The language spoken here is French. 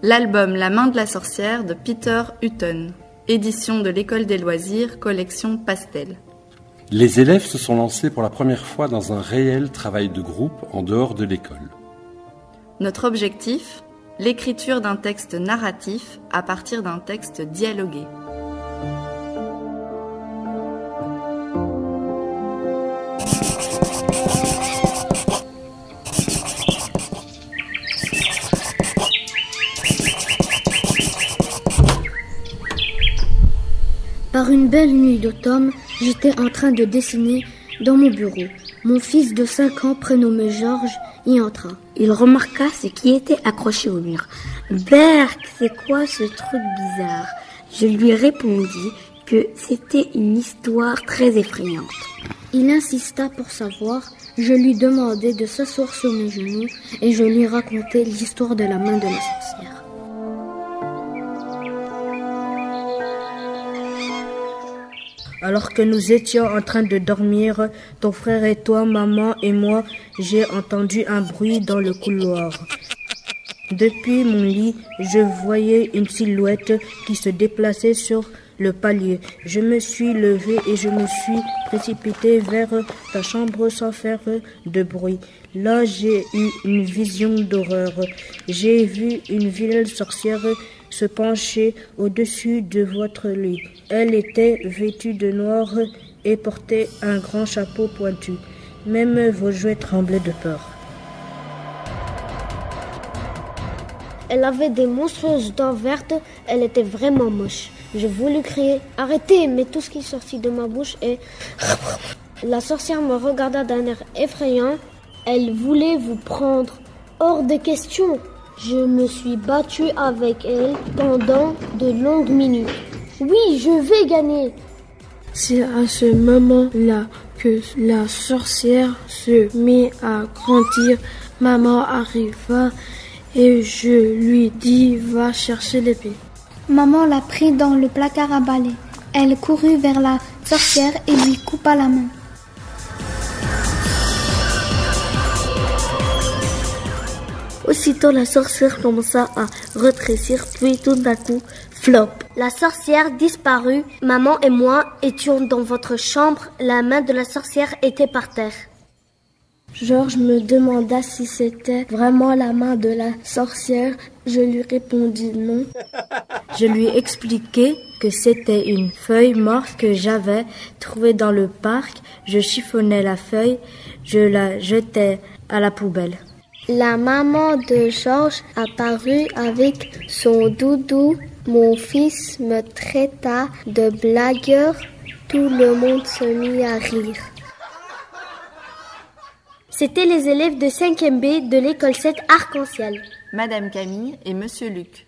L'album La main de la sorcière de Peter Hutton, édition de l'École des loisirs, collection Pastel. Les élèves se sont lancés pour la première fois dans un réel travail de groupe en dehors de l'école. Notre objectif, l'écriture d'un texte narratif à partir d'un texte dialogué. Par une belle nuit d'automne, j'étais en train de dessiner dans mon bureau. Mon fils de 5 ans, prénommé Georges, y entra. Il remarqua ce qui était accroché au mur. « Berthe, c'est quoi ce truc bizarre ?» Je lui répondis que c'était une histoire très effrayante. Il insista pour savoir. Je lui demandai de s'asseoir sur mes genoux et je lui racontai l'histoire de la main de la sorcière. Alors que nous étions en train de dormir, ton frère et toi, maman et moi, j'ai entendu un bruit dans le couloir. Depuis mon lit, je voyais une silhouette qui se déplaçait sur le palier. Je me suis levée et je me suis précipitée vers ta chambre sans faire de bruit. Là, j'ai eu une vision d'horreur. J'ai vu une vilaine sorcière se pencher au-dessus de votre lit. Elle était vêtue de noir et portait un grand chapeau pointu. Même vos jouets tremblaient de peur. Elle avait des monstrueuses dents vertes, elle était vraiment moche. Je voulus crier « Arrêtez !» mais tout ce qui sortit de ma bouche est... La sorcière me regarda d'un air effrayant. Elle voulait vous prendre. Hors de question. Je me suis battue avec elle pendant de longues minutes. Oui, je vais gagner. C'est à ce moment-là que la sorcière se mit à grandir. Maman arriva et je lui dis « Va chercher l'épée ». Maman l'a pris dans le placard à balai. Elle courut vers la sorcière et lui coupa la main. Aussitôt, la sorcière commença à rétrécir, puis tout d'un coup, flop. La sorcière disparut. Maman et moi étions dans votre chambre. La main de la sorcière était par terre. Georges me demanda si c'était vraiment la main de la sorcière. Je lui répondis non. Je lui expliquai que c'était une feuille morte que j'avais trouvée dans le parc. Je chiffonnai la feuille, je la jetai à la poubelle. La maman de Georges apparut avec son doudou. Mon fils me traita de blagueur. Tout le monde se mit à rire. C'était les élèves de 5e B de l'école 7 Arc-en-Ciel. Madame Camille et Monsieur Luc.